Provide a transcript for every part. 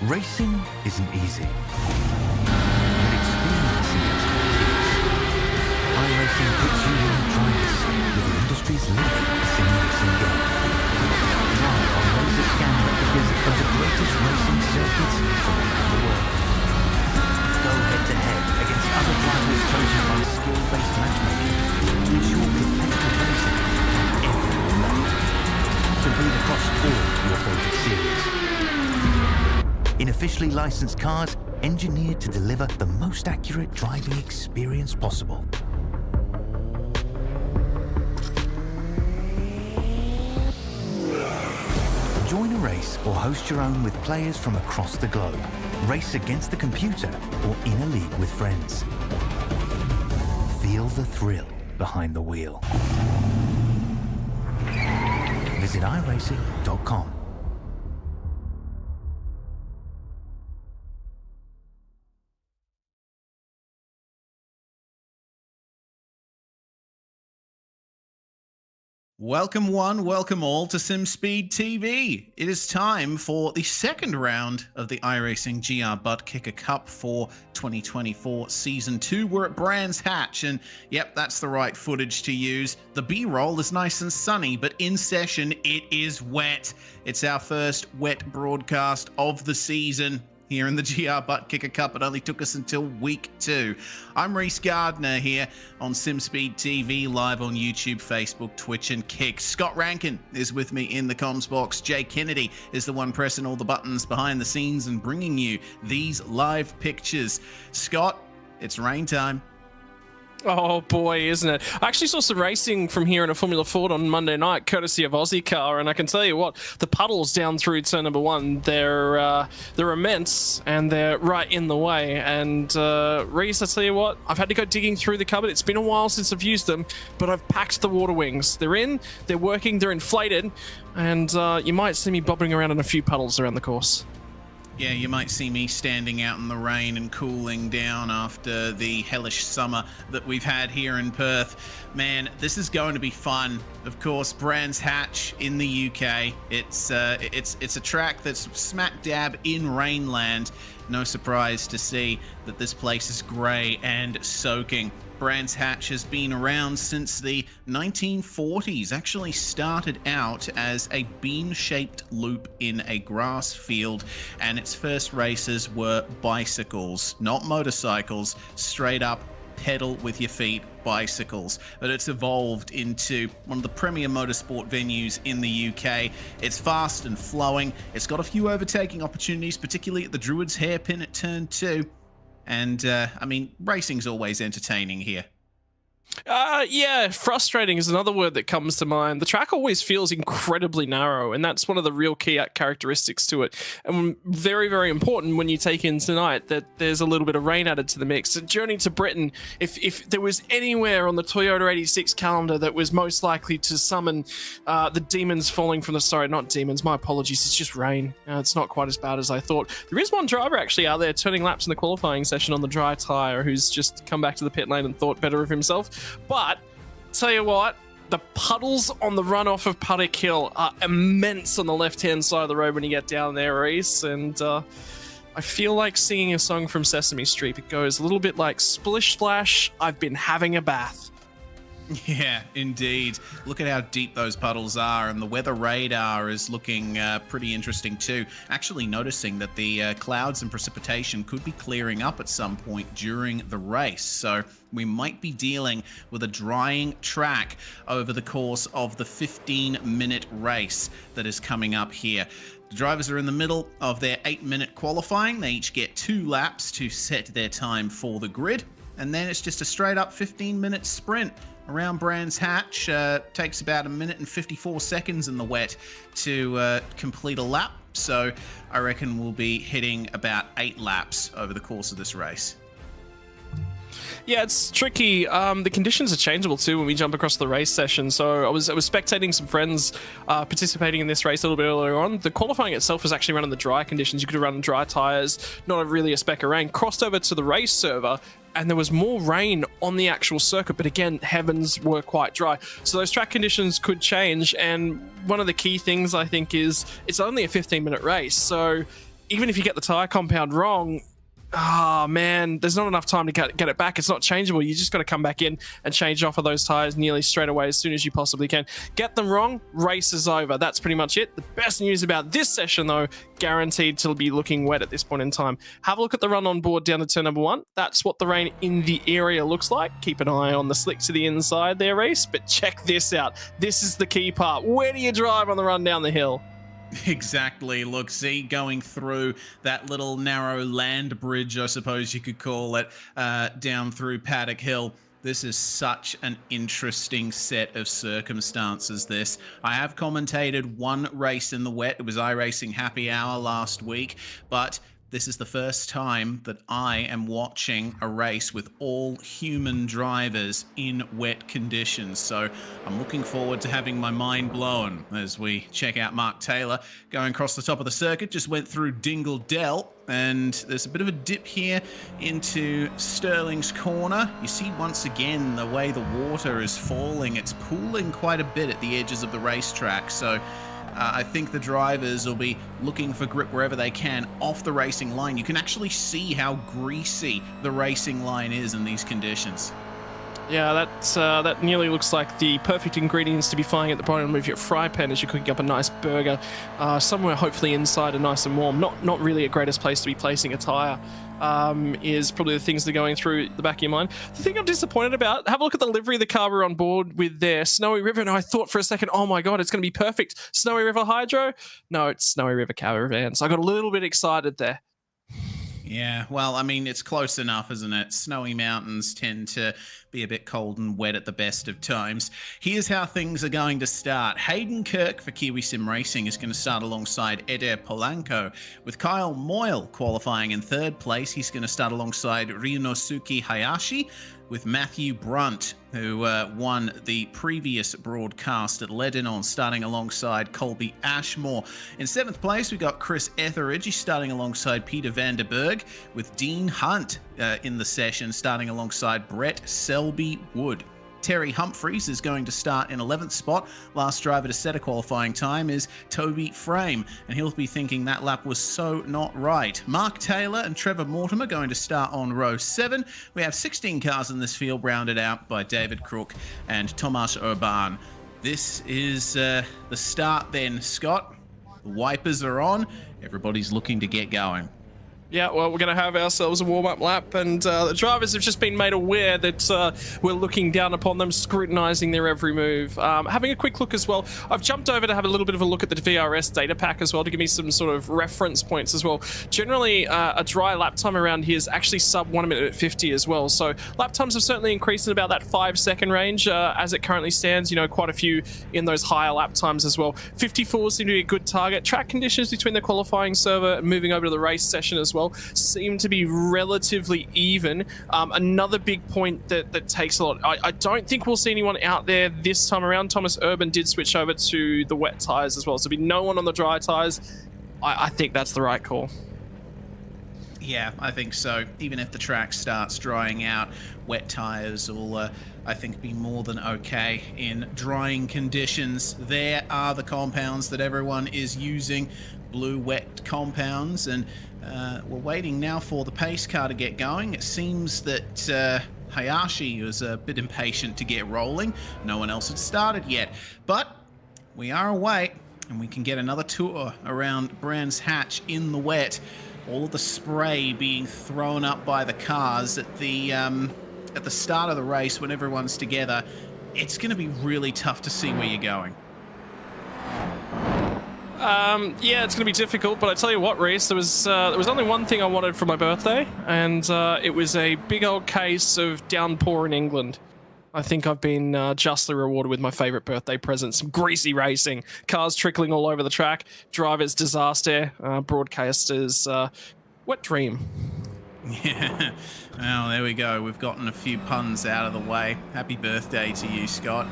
Racing isn't easy, but experiencing it is. iRacing puts you in the driver's seat with the industry's leading sim racing game. Drive on laser scan replicas of the greatest racing circuits from around the world. Go head-to-head against other drivers chosen by skill-based matchmaking to ensure competitive racing at every level. Compete across all your favourite series. In officially licensed cars, engineered to deliver the most accurate driving experience possible. Join a race or host your own with players from across the globe. Race against the computer or in a league with friends. Feel the thrill behind the wheel. Visit iRacing.com. Welcome one, welcome all to SimSpeed TV. It is time for the second round of the iRacing GR Buttkicker Cup for 2024 Season 2. We're at Brands Hatch, and yep, that's the right footage to use. The B-roll is nice and sunny, but in session, it is wet. It's our first wet broadcast of the season here in the GR Buttkicker Cup. It only took us until week 2. I'm Reese Gardner here on SimSpeed TV, live on YouTube, Facebook, Twitch, and Kick. Scott Rankin is with me in the comms box. Jay Kennedy is the one pressing all the buttons behind the scenes and bringing you these live pictures. Scott, it's rain time. Oh boy, isn't it? I actually saw some racing from here in a Formula Ford on Monday night, courtesy of Aussie Car, and I can tell you what, the puddles down through turn number 1, they're immense, and they're right in the way. And Reese, I tell you what, I've had to go digging through the cupboard. It's been a while since I've used them, but I've packed the water wings. They're in, they're working, they're inflated, and you might see me bobbing around in a few puddles around the course. Yeah, you might see me standing out in the rain and cooling down after the hellish summer that we've had here in Perth. Man, this is going to be fun. Of course, Brands Hatch in the UK. It's a track that's smack dab in Rainland. No surprise to see that this place is grey and soaking. Brands Hatch has been around since the 1940s. Actually started out as a bean-shaped loop in a grass field, and its first races were bicycles, not motorcycles, straight up pedal with your feet bicycles. But it's evolved into one of the premier motorsport venues in the UK. It's fast and flowing. It's got a few overtaking opportunities, particularly at the Druids hairpin at turn 2. And, I mean, racing's always entertaining here. Yeah, frustrating is another word that comes to mind. The track always feels incredibly narrow, and that's one of the real key characteristics to it. And very, very important when you take in tonight that there's a little bit of rain added to the mix. A journey to Britain, if there was anywhere on the Toyota 86 calendar that was most likely to summon the demons falling from the... Sorry, not demons, my apologies, it's just rain. It's not quite as bad as I thought. There is one driver actually out there turning laps in the qualifying session on the dry tyre who's just come back to the pit lane and thought better of himself. But, tell you what, the puddles on the runoff of Puttick Hill are immense on the left-hand side of the road when you get down there, Reese, and I feel like singing a song from Sesame Street. It goes a little bit like, splish splash, I've been having a bath. Yeah, indeed. Look at how deep those puddles are, and the weather radar is looking pretty interesting too. Actually noticing that the clouds and precipitation could be clearing up at some point during the race, so we might be dealing with a drying track over the course of the 15-minute race that is coming up here. The drivers are in the middle of their 8-minute qualifying. They each get 2 laps to set their time for the grid, and then it's just a straight up 15-minute sprint around Brands Hatch. Takes about 1 minute and 54 seconds in the wet to complete a lap. So I reckon we'll be hitting about 8 laps over the course of this race. Yeah, it's tricky. The conditions are changeable too when we jump across the race session. So I was spectating some friends participating in this race a little bit earlier on. The qualifying itself was actually run in the dry conditions. You could have run dry tyres, not really a speck of rain. Crossed over to the race server, and there was more rain on the actual circuit, but again, heavens were quite dry. So those track conditions could change, and one of the key things I think is it's only a 15-minute race. So even if you get the tire compound wrong, oh man, there's not enough time to get it back. It's not changeable. You just got to come back in and change off of those tires nearly straight away as soon as you possibly can. Get them wrong, race is over. That's pretty much it. The best news about this session, though, guaranteed to be looking wet at this point in time. Have a look at the run on board down to turn number 1. That's what the rain in the area looks like. Keep an eye on the slick to the inside there, Reese. But check this out. This is the key part. Where do you drive on the run down the hill? Exactly. Look, see, going through that little narrow land bridge, I suppose you could call it, down through Paddock Hill. This is such an interesting set of circumstances, this. I have commentated one race in the wet. It was iRacing Happy Hour last week, but this is the first time that I am watching a race with all human drivers in wet conditions. So I'm looking forward to having my mind blown as we check out Mark Taylor going across the top of the circuit. Just went through Dingle Dell, and there's a bit of a dip here into Sterling's Corner. You see once again the way the water is falling. It's pooling quite a bit at the edges of the racetrack. So I think the drivers will be looking for grip wherever they can off the racing line. You can actually see how greasy the racing line is in these conditions. Yeah, that nearly looks like the perfect ingredients to be flying at the bottom of your fry pan as you're cooking up a nice burger. Somewhere hopefully inside and nice and warm. Not really a greatest place to be placing a tyre. Is probably the things that are going through the back of your mind. The thing I'm disappointed about, have a look at the livery the car we're on board with there. Snowy River, and I thought for a second, oh my god, it's going to be perfect. Snowy River Hydro? No, it's Snowy River Caravan. So I got a little bit excited there. Yeah, well, I mean, it's close enough, isn't it? Snowy mountains tend to be a bit cold and wet at the best of times. Here's how things are going to start. Hayden Kirk for Kiwi Sim Racing is going to start alongside Eder Polanco, with Kyle Moyle qualifying in 3rd place. He's going to start alongside Ryunosuke Hayashi, with Matthew Brunt, who won the previous broadcast at Lebanon, starting alongside Colby Ashmore. In 7th place, we got Chris Etheridge, he's starting alongside Peter Vanderberg, with Dean Hunt in the session, starting alongside Brett Selby Wood. Terry Humphreys is going to start in 11th spot. Last driver to set a qualifying time is Toby Frame, and he'll be thinking that lap was so not right. Mark Taylor and Trevor Mortimer going to start on row 7. We have 16 cars in this field, rounded out by David Crook and Tomas Urban. This is the start then, Scott. The wipers are on. Everybody's looking to get going. Yeah, well, we're going to have ourselves a warm-up lap, and the drivers have just been made aware that we're looking down upon them, scrutinising their every move. Having a quick look as well, I've jumped over to have a little bit of a look at the VRS data pack as well to give me some sort of reference points as well. Generally, a dry lap time around here is actually sub 1 minute 50 as well, so lap times have certainly increased in about that 5-second range as it currently stands. You know, quite a few in those higher lap times as well. 54 seem to be a good target. Track conditions between the qualifying server and moving over to the race session as well seem to be relatively even. Another big point that takes a lot. I don't think we'll see anyone out there this time around. Thomas Urban did switch over to the wet tyres as well, so there'll be no one on the dry tyres. I think that's the right call. Yeah, I think so. Even if the track starts drying out, wet tyres will, I think, be more than okay in drying conditions. There are the compounds that everyone is using, blue wet compounds, and we're waiting now for the pace car to get going. It seems that Hayashi was a bit impatient to get rolling. No one else had started yet, but we are away, and we can get another tour around Brands Hatch in the wet. All of the spray being thrown up by the cars at the start of the race when everyone's together. It's going to be really tough to see where you're going. Yeah, it's going to be difficult, but I tell you what, Reese, there was only one thing I wanted for my birthday, and it was a big old case of downpour in England. I think I've been justly rewarded with my favourite birthday present, some greasy racing, cars trickling all over the track, drivers disaster, broadcasters wet dream. Yeah, well, there we go. We've gotten a few puns out of the way. Happy birthday to you, Scott.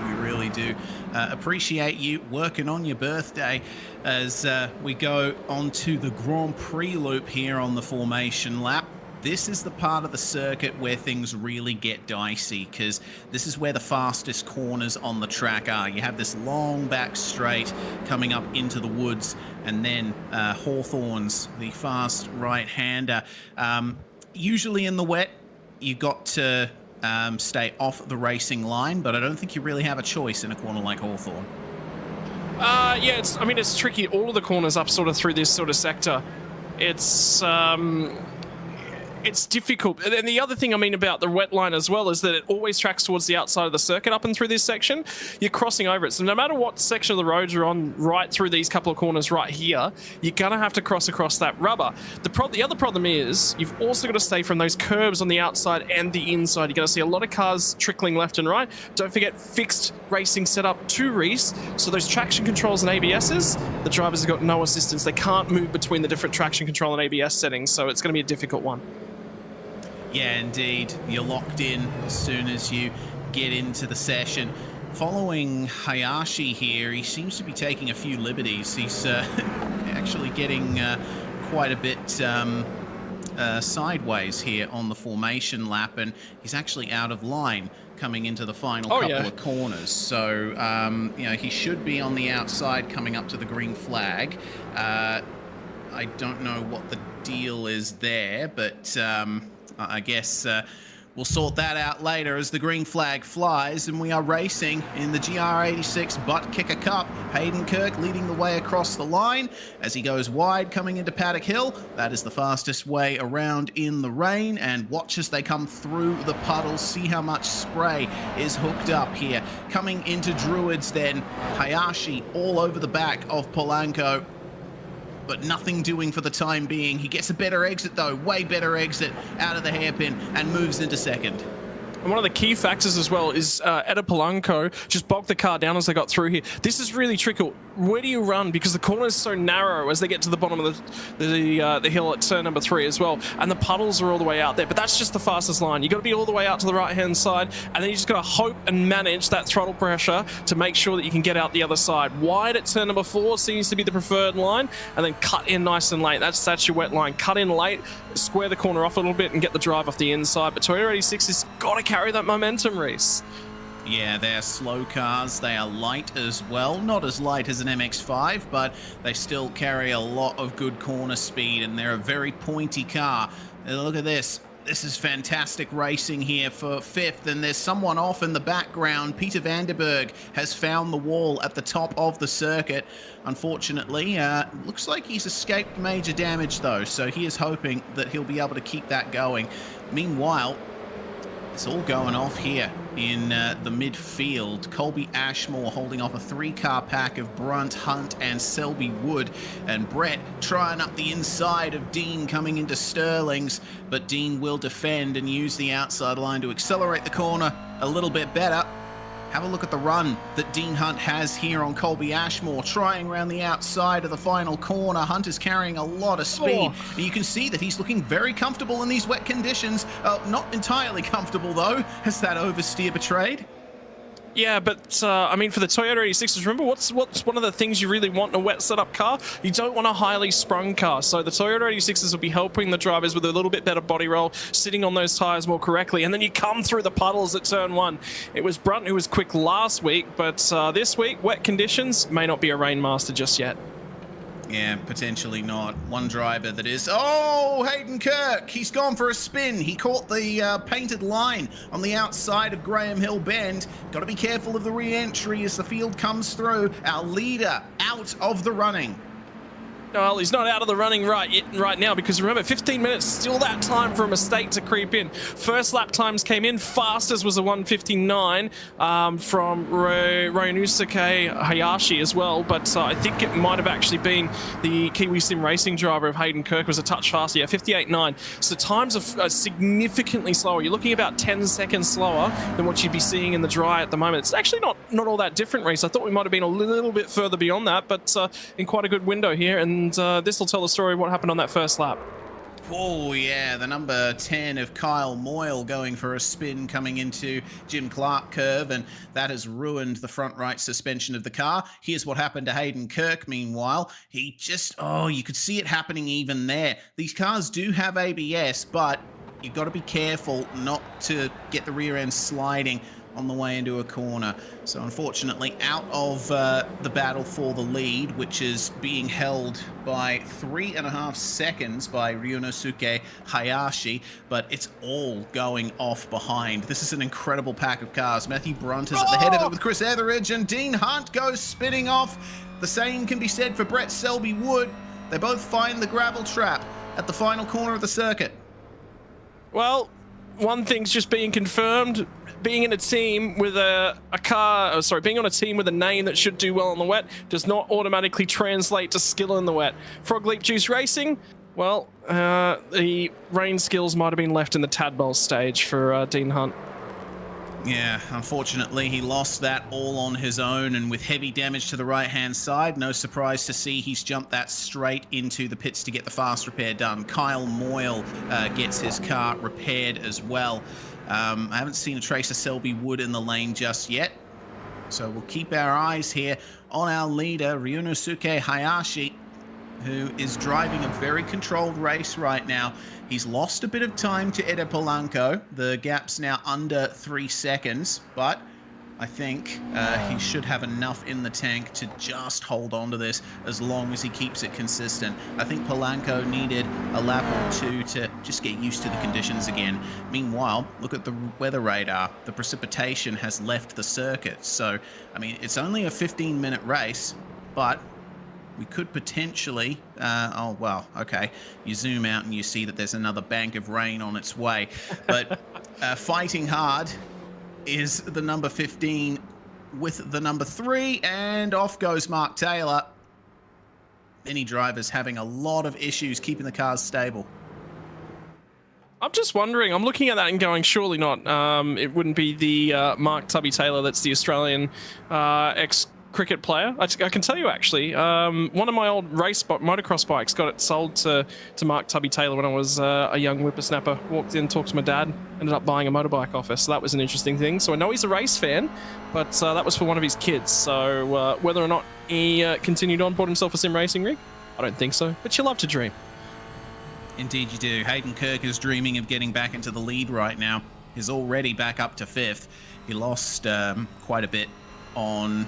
We really do appreciate you working on your birthday as we go onto the Grand Prix loop here on the formation lap. this is the part of the circuit where things really get dicey, because this is where the fastest corners on the track are. You have this long back straight coming up into the woods, and then Hawthorne's the fast right-hander. Usually in the wet, you got to stay off the racing line, but I don't think you really have a choice in a corner like Hawthorne. Yeah, it's tricky. All of the corners up sort of through this sort of sector. It's difficult. And the other thing about the wet line as well is that it always tracks towards the outside of the circuit up and through this section. You're crossing over it. So no matter what section of the road you're on right through these couple of corners right here, you're going to have to cross across that rubber. The other problem is you've also got to stay from those curbs on the outside and the inside. You're going to see a lot of cars trickling left and right. Don't forget fixed racing setup to Reese. So those traction controls and ABSs, the drivers have got no assistance. They can't move between the different traction control and ABS settings. So it's going to be a difficult one. Yeah, indeed. You're locked in as soon as you get into the session. Following Hayashi here, he seems to be taking a few liberties. He's actually getting quite a bit sideways here on the formation lap, and he's actually out of line coming into the final couple of corners. So, he should be on the outside coming up to the green flag. I don't know what the deal is there, but I guess we'll sort that out later as the green flag flies, and we are racing in the GR86 Buttkicker Cup. Hayden Kirk leading the way across the line as he goes wide coming into Paddock Hill. That is the fastest way around in the rain, and watch as they come through the puddles. See how much spray is hooked up here. Coming into Druids then, Hayashi all over the back of Polanco, but nothing doing for the time being. He gets a better exit though, way better exit out of the hairpin, and moves into second. And one of the key factors as well is Eda Polanco just bogged the car down as they got through here. This is really tricky. Where do you run? Because the corner is so narrow as they get to the bottom of the hill at turn number 3 as well. And the puddles are all the way out there. But that's just the fastest line. You've got to be all the way out to the right-hand side. And then you just got to hope and manage that throttle pressure to make sure that you can get out the other side. Wide at turn number 4 seems to be the preferred line. And then cut in nice and late. That's your wet line. Cut in late, square the corner off a little bit and get the drive off the inside. But Toyota 86 has got to carry that momentum, Reese. Yeah, they're slow cars. They are light as well. Not as light as an MX-5, but they still carry a lot of good corner speed, and they're a very pointy car. Look at this. This is fantastic racing here for 5th, and there's someone off in the background. Peter Vanderberg has found the wall at the top of the circuit. Unfortunately, looks like he's escaped major damage, though, so he is hoping that he'll be able to keep that going. Meanwhile, it's all going off here in the midfield. Colby Ashmore holding off a 3-car pack of Brunt, Hunt, and Selby Wood. And Brett trying up the inside of Dean coming into Sterling's. But Dean will defend and use the outside line to accelerate the corner a little bit better. Have a look at the run that Dean Hunt has here on Colby Ashmore, trying around the outside of the final corner. Hunt is carrying a lot of speed. And you can see that he's looking very comfortable in these wet conditions. Not entirely comfortable, though, as that oversteer betrayed. Yeah, but for the Toyota 86s, remember what's one of the things you really want in a wet setup car? You don't want a highly sprung car. So the Toyota 86s will be helping the drivers with a little bit better body roll, sitting on those tires more correctly, and then you come through the puddles at turn 1. It was Brunt who was quick last week, but this week, wet conditions may not be a rainmaster just yet. Yeah, potentially not. One driver that is... Oh, Hayden Kirk! He's gone for a spin. He caught the painted line on the outside of Graham Hill Bend. Got to be careful of the re-entry as the field comes through. Our leader out of the running. Well, he's not out of the running right now, because remember, 15 minutes, still that time for a mistake to creep in. First lap times came in. Fastest was a 1:59 from Ryunosuke Hayashi as well, but I think it might have actually been the Kiwi Sim Racing driver of Hayden Kirk was a touch faster. Yeah, 58.9. So times are significantly slower. You're looking about 10 seconds slower than what you'd be seeing in the dry at the moment. It's actually not all that different, Reese. I thought we might have been a little bit further beyond that, but in quite a good window here, and this will tell the story of what happened on that first lap. Oh, yeah, the number 10 of Kyle Moyle going for a spin coming into Jim Clark curve, and that has ruined the front right suspension of the car. Here's what happened to Hayden Kirk, meanwhile. He just, you could see it happening even there. These cars do have ABS, but you've got to be careful not to get the rear end sliding on the way into a corner. So unfortunately, out of the battle for the lead, which is being held by 3.5 seconds by Ryunosuke Hayashi, but it's all going off behind. This is an incredible pack of cars. Matthew Brunt is at the head of it with Chris Etheridge, and Dean Hunt goes spinning off. The same can be said for Brett Selby Wood. They both find the gravel trap at the final corner of the circuit. Well, one thing's just being confirmed. Being in a team with being on a team with a name that should do well on the wet does not automatically translate to skill in the wet. Frog Leap Juice Racing, well, the rain skills might have been left in the tadpole stage for Dean Hunt. Yeah, unfortunately, he lost that all on his own, and with heavy damage to the right-hand side, no surprise to see he's jumped that straight into the pits to get the fast repair done. Kyle Moyle gets his car repaired as well. I haven't seen a trace of Selby Wood in the lane just yet, so we'll keep our eyes here on our leader, Ryunosuke Hayashi, who is driving a very controlled race right now. He's lost a bit of time to Ede Polanco. The gap's now under 3 seconds, but I think he should have enough in the tank to just hold on to this as long as he keeps it consistent. I think Polanco needed a lap or two to just get used to the conditions again. Meanwhile, look at the weather radar. The precipitation has left the circuit. So, I mean, it's only a 15-minute race, but we could potentially, okay. You zoom out and you see that there's another bank of rain on its way. But fighting hard is the number 15 with the number 3, and off goes Mark Taylor. Many drivers having a lot of issues keeping the cars stable. I'm just wondering, I'm looking at that and going, surely not. It wouldn't be the Mark Tubby Taylor that's the Australian ex-cricket player. I can tell you, actually, one of my old motocross bikes got it sold to Mark Tubby Taylor when I was a young whippersnapper. Walked in, talked to my dad, ended up buying a motorbike off us. So that was an interesting thing. So I know he's a race fan, but that was for one of his kids. So whether or not he continued on, bought himself a sim racing rig, I don't think so. But you love to dream. Indeed you do. Hayden Kirk is dreaming of getting back into the lead right now. He's already back up to 5th. He lost quite a bit on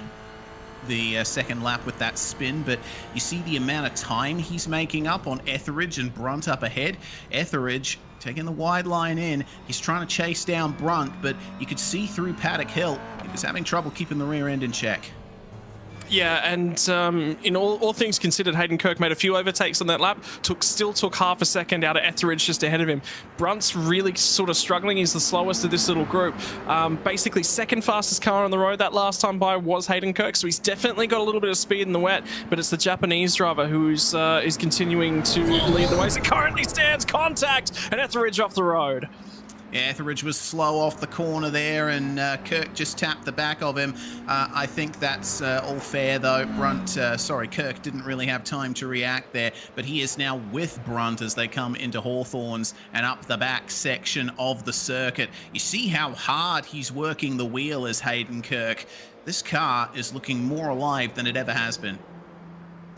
the second lap with that spin, but you see the amount of time he's making up on Etheridge and Brunt up ahead. Etheridge taking the wide line in. He's trying to chase down Brunt, but you could see through Paddock Hill. He was having trouble keeping the rear end in check. Yeah, and in all things considered, Hayden Kirk made a few overtakes on that lap. Still took half a second out of Etheridge just ahead of him. Brunt's really sort of struggling. He's the slowest of this little group. Basically, second fastest car on the road that last time by was Hayden Kirk, so he's definitely got a little bit of speed in the wet, but it's the Japanese driver who's is continuing to lead the way. So currently stands contact, and Etheridge off the road. Yeah, Etheridge was slow off the corner there, and Kirk just tapped the back of him. I think that's all fair, though. Kirk didn't really have time to react there, but he is now with Brunt as they come into Hawthorns and up the back section of the circuit. You see how hard he's working the wheel as Hayden Kirk. This car is looking more alive than it ever has been.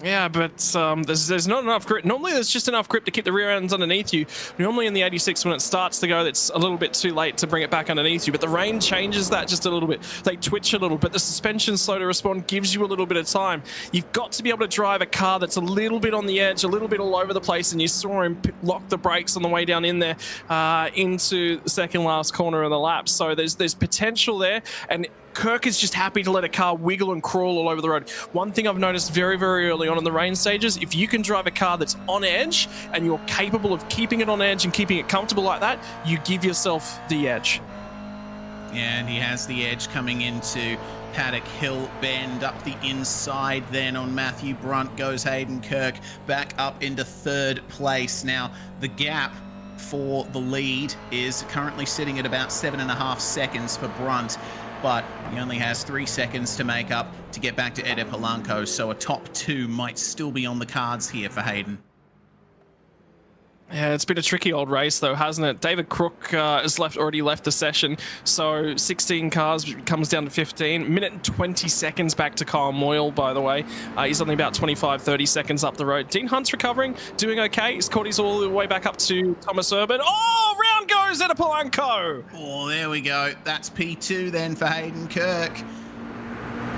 Yeah, but there's not enough grip. Normally there's just enough grip to keep the rear ends underneath you. Normally in the 86 when it starts to go, it's a little bit too late to bring it back underneath you, but the rain changes that just a little bit. They twitch a little bit. The suspension's slow to respond, gives you a little bit of time. You've got to be able to drive a car that's a little bit on the edge, a little bit all over the place, and you saw him lock the brakes on the way down in there into the second last corner of the lap. So there's potential there, and Kirk is just happy to let a car wiggle and crawl all over the road. One thing I've noticed very, very early on in the rain stages, if you can drive a car that's on edge and you're capable of keeping it on edge and keeping it comfortable like that, you give yourself the edge. And he has the edge coming into Paddock Hill Bend. Up the inside then on Matthew Brunt goes Hayden Kirk back up into 3rd place. Now, the gap for the lead is currently sitting at about 7.5 seconds for Brunt, but he only has 3 seconds to make up to get back to Ede Polanco, so a top 2 might still be on the cards here for Hayden. Yeah, it's been a tricky old race though, hasn't it? David Crook has already left the session, so 16 cars comes down to 15. Minute and 20 seconds back to Kyle Moyle, by the way. He's only about 25, 30 seconds up the road. Dean Hunt's recovering, doing okay. He's caught his all the way back up to Thomas Urban. Oh, round goes at a Polanco. Oh, there we go. That's P2 then for Hayden Kirk.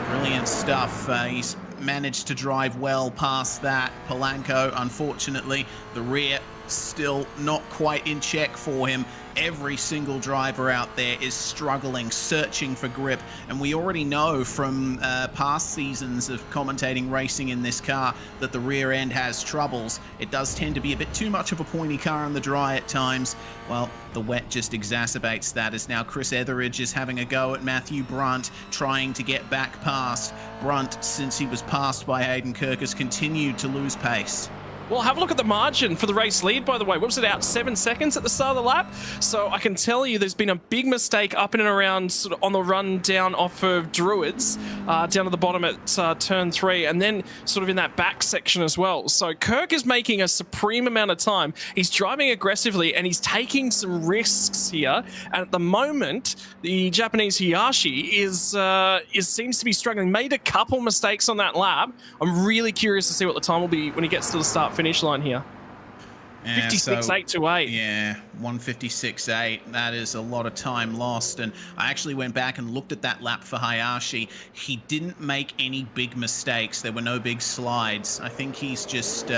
Brilliant stuff. He's managed to drive well past that. Polanco, unfortunately, the rear still not quite in check for him. Every single driver out there is struggling, searching for grip, and we already know from past seasons of commentating racing in this car that the rear end has troubles. It does tend to be a bit too much of a pointy car on the dry at times. Well, the wet just exacerbates that, as now Chris Etheridge is having a go at Matthew Brunt, trying to get back past. Brunt, since he was passed by Hayden Kirk, has continued to lose pace. Well, have a look at the margin for the race lead, by the way. What was it, out 7 seconds at the start of the lap? So I can tell you there's been a big mistake up in and around sort of on the run down off of Druids, down to the bottom at turn 3, and then sort of in that back section as well. So Kirk is making a supreme amount of time. He's driving aggressively and he's taking some risks here. And at the moment, the Japanese Hiyashi seems to be struggling. Made a couple mistakes on that lap. I'm really curious to see what the time will be when he gets to the start-finish line here. Yeah, 56.8 to 8. Yeah, 156.8. That is a lot of time lost. And I actually went back and looked at that lap for Hayashi. He didn't make any big mistakes. There were no big slides. I think he's just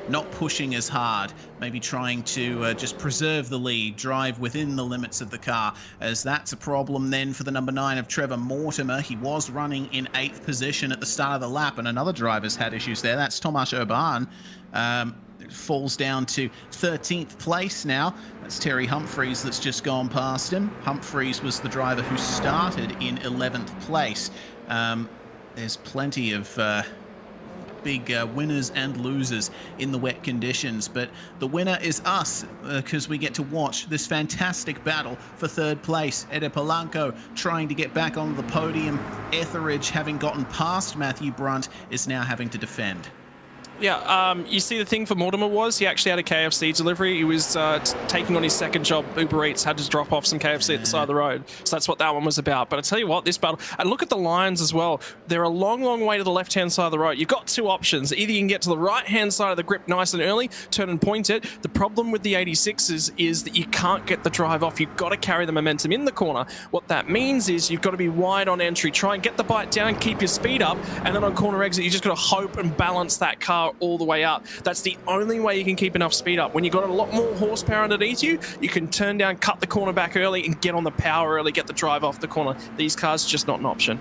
not pushing as hard, maybe trying to just preserve the lead, drive within the limits of the car, as that's a problem then for the number 9 of Trevor Mortimer. He was running in 8th position at the start of the lap, and another driver's had issues there. That's Tomasz Urban. Falls down to 13th place now. That's Terry Humphreys that's just gone past him. Humphreys was the driver who started in 11th place. There's plenty of big winners and losers in the wet conditions, but the winner is us, because we get to watch this fantastic battle for 3rd place. Ede Polanco trying to get back on the podium. Etheridge, having gotten past Matthew Brunt, is now having to defend. Yeah, you see the thing for Mortimer was he actually had a KFC delivery. He was taking on his second job. Uber Eats had to drop off some KFC at the side of the road. So that's what that one was about. But I tell you what, this battle, and look at the lines as well. They're a long, long way to the left-hand side of the road. You've got two options. Either you can get to the right-hand side of the grip nice and early, turn and point it. The problem with the 86s is that you can't get the drive off. You've got to carry the momentum in the corner. What that means is you've got to be wide on entry. Try and get the bite down, keep your speed up, and then on corner exit, you just got to hope and balance that car all the way up. That's the only way you can keep enough speed up. When you've got a lot more horsepower underneath you, you can turn down, cut the corner back early, and get on the power early, get the drive off the corner. These cars just not an option.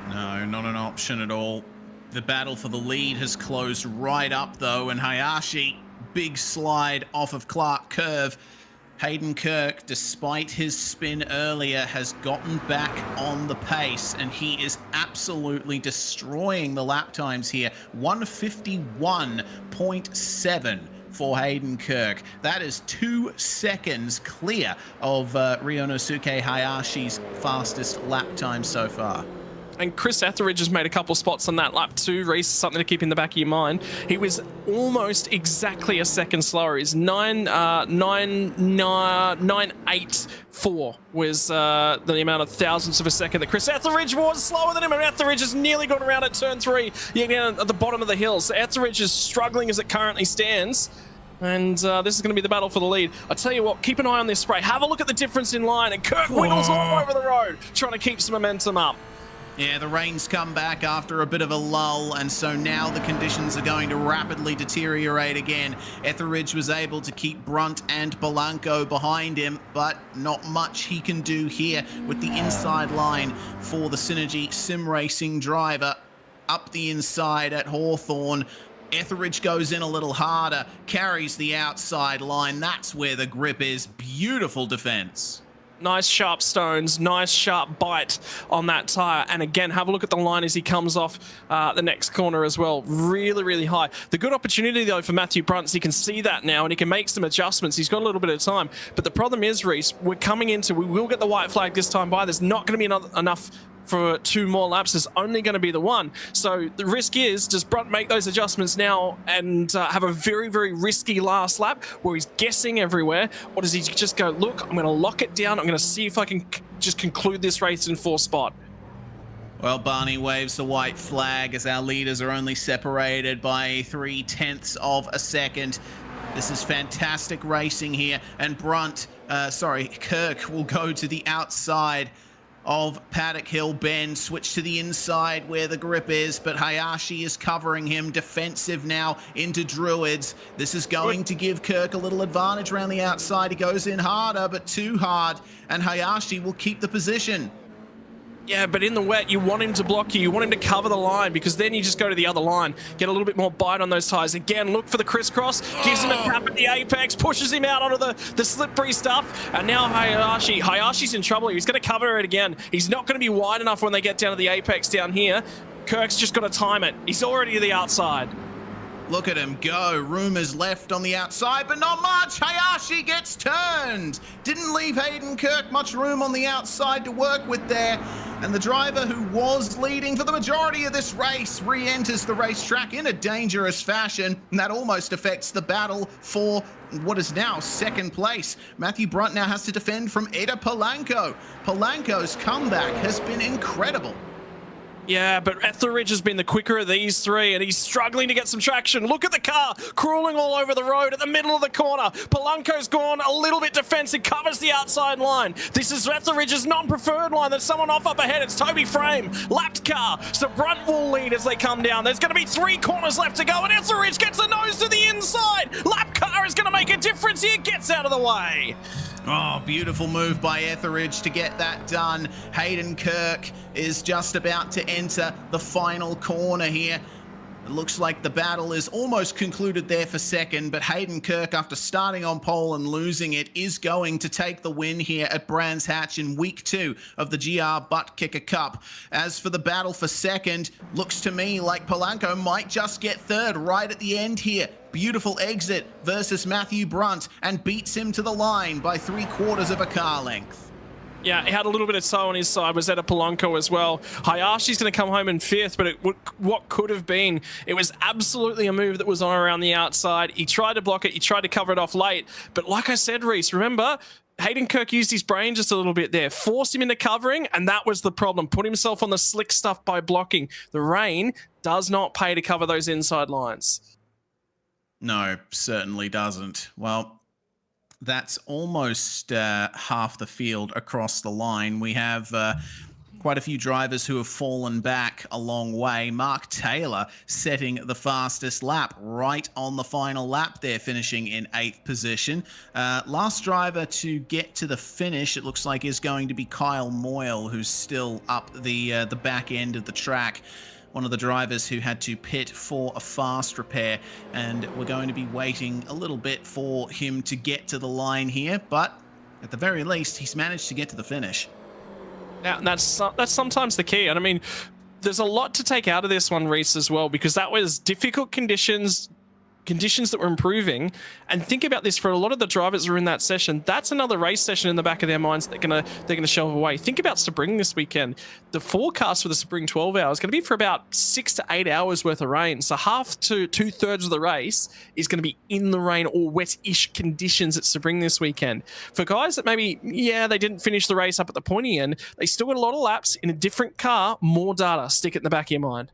No, not an option at all. The battle for the lead has closed right up though, and Hayashi, big slide off of Clark Curve. Hayden Kirk, despite his spin earlier, has gotten back on the pace, and he is absolutely destroying the lap times here. 151.7 for Hayden Kirk. That is 2 seconds clear of Ryonosuke Hayashi's fastest lap time so far. And Chris Etheridge has made a couple spots on that lap too, Reese, something to keep in the back of your mind. He was almost exactly a second slower. His 9.84 was the amount of thousandths of a second that Chris Etheridge was slower than him, and Etheridge has nearly gone around at turn 3, down at the bottom of the hill. So Etheridge is struggling as it currently stands. And this is going to be the battle for the lead. I tell you what, keep an eye on this spray. Have a look at the difference in line, and Kirk wiggles all over the road, trying to keep some momentum up. Yeah, the rain's come back after a bit of a lull, and so now the conditions are going to rapidly deteriorate again. Etheridge was able to keep Brunt and Polanco behind him, but not much he can do here with the inside line for the Synergy Sim Racing driver. Up the inside at Hawthorne. Etheridge goes in a little harder, carries the outside line. That's where the grip is. Beautiful defense. Nice sharp stones, nice sharp bite on that tire. And again, have a look at the line as he comes off the next corner as well. Really, really high. The good opportunity, though, for Matthew Brunt is he can see that now and he can make some adjustments. He's got a little bit of time. But the problem is, Reese, we will get the white flag this time by. There's not going to be enough for 2 more laps is only going to be the one. So the risk is, does Brunt make those adjustments now and have a very, very risky last lap where he's guessing everywhere? Or does he just go, look, I'm going to lock it down. I'm going to see if I can just conclude this race in 4th spot. Well, Barney waves the white flag as our leaders are only separated by 0.3 of a second. This is fantastic racing here, and Kirk will go to the outside of Paddock Hill Bend, switch to the inside where the grip is, but Hayashi is covering him, defensive now into Druids. This is going to give Kirk a little advantage around the outside. He goes in harder, but too hard, and Hayashi will keep the position. Yeah, but in the wet, you want him to block you. You want him to cover the line, because then you just go to the other line, get a little bit more bite on those tires. Again, look for the crisscross, gives him a tap at the apex, pushes him out onto the slippery stuff. And now Hayashi's in trouble here. He's going to cover it again. He's not going to be wide enough when they get down to the apex down here. Kirk's just got to time it. He's already to the outside. Look at him go. Room is left on the outside, but not much. Hayashi gets turned. Didn't leave Hayden Kirk much room on the outside to work with there. And the driver who was leading for the majority of this race re-enters the racetrack in a dangerous fashion. And that almost affects the battle for what is now 2nd place. Matthew Brunt now has to defend from Eda Polanco. Polanco's comeback has been incredible. Yeah, but Etheridge has been the quicker of these 3, and he's struggling to get some traction. Look at the car crawling all over the road at the middle of the corner. Polanco's gone a little bit defensive, covers the outside line. This is Etheridge's non-preferred line. There's someone off up ahead. It's Toby Frame, lapped car. So Brunt will lead as they come down. There's going to be 3 corners left to go, and Etheridge gets a nose to the inside. Lap car is going to make a difference here. Gets out of the way. Oh, beautiful move by Etheridge to get that done. Hayden Kirk is just about to enter the final corner here. It looks like the battle is almost concluded there for 2nd, but Hayden Kirk, after starting on pole and losing it, is going to take the win here at Brands Hatch in week 2 of the GR Buttkicker Cup. As for the battle for 2nd, looks to me like Polanco might just get 3rd right at the end here. Beautiful exit versus Matthew Brunt, and beats him to the line by 3/4 of a car length. Yeah, he had a little bit of toe on his side, was Eda Polanco as well. Hayashi's going to come home in 5th, but what could have been, it was absolutely a move that was on around the outside. He tried to block it, he tried to cover it off late, but like I said, Reese, remember, Hayden Kirk used his brain just a little bit there, forced him into covering, and that was the problem. Put himself on the slick stuff by blocking. The rain does not pay to cover those inside lines. No, certainly doesn't. Well, that's almost half the field across the line. We have quite a few drivers who have fallen back a long way. Mark Taylor setting the fastest lap right on the final lap there, finishing in 8th position. Last driver to get to the finish, it looks like, is going to be Kyle Moyle, who's still up the back end of the track. One of the drivers who had to pit for a fast repair, and we're going to be waiting a little bit for him to get to the line here, but at the very least, he's managed to get to the finish. Now, that's sometimes the key, and I mean, there's a lot to take out of this one, Reese, as well, because that was difficult conditions that were improving. And think about this, for a lot of the drivers who are in that session, that's another race session in the back of their minds that they're gonna shelve away. Think about Sebring this weekend. The forecast for the Sebring 12 hours is going to be for about 6 to 8 hours worth of rain. So half to 2/3 of the race is going to be in the rain or wet-ish conditions at Sebring this weekend. For guys that maybe, yeah, they didn't finish the race up at the pointy end, they still got a lot of laps in a different car, more data. Stick it in the back of your mind.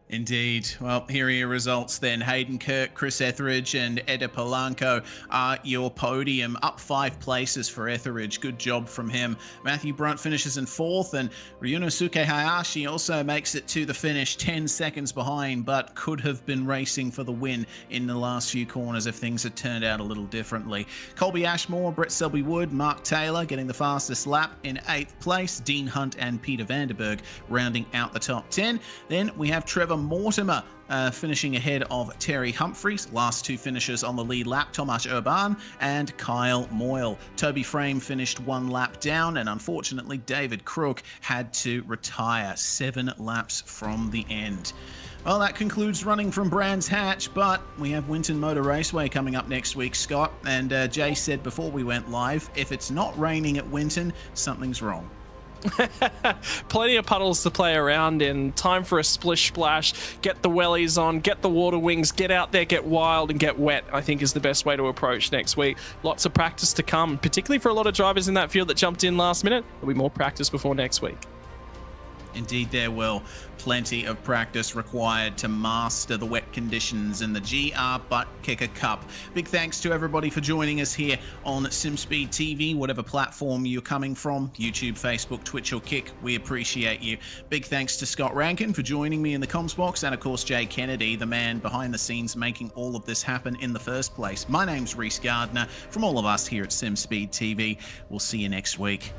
Indeed. Well, here are your results then. Hayden Kirk, Chris Etheridge, and Eda Polanco are your podium. Up 5 places for Etheridge. Good job from him. Matthew Brunt finishes in 4th, and Ryunosuke Hayashi also makes it to the finish, 10 seconds behind, but could have been racing for the win in the last few corners if things had turned out a little differently. Colby Ashmore, Brett Selby Wood, Mark Taylor getting the fastest lap in 8th place. Dean Hunt and Peter Vanderberg rounding out the top 10. Then we have Trevor Mortimer finishing ahead of Terry Humphreys. Last 2 finishers on the lead lap, Tomasz Urban and Kyle Moyle. Toby Frame finished 1 lap down, and unfortunately David Crook had to retire 7 laps from the end. Well, that concludes running from Brands Hatch, but we have Winton Motor Raceway coming up next week, Scott. And Jay said before we went live, if it's not raining at Winton, something's wrong. Plenty of puddles to play around in. Time for a splish splash. Get the wellies on, get the water wings, get out there, get wild and get wet, I think is the best way to approach next week. Lots of practice to come, particularly for a lot of drivers in that field that jumped in last minute. There'll be more practice before next week. Indeed, there will. Plenty of practice required to master the wet conditions in the GR Buttkicker Cup. Big thanks to everybody for joining us here on SimSpeed TV, whatever platform you're coming from, YouTube, Facebook, Twitch or Kick. We appreciate you. Big thanks to Scott Rankin for joining me in the comms box, and of course Jay Kennedy, the man behind the scenes making all of this happen in the first place. My name's Reese Gardner. From all of us here at SimSpeed TV, we'll see you next week.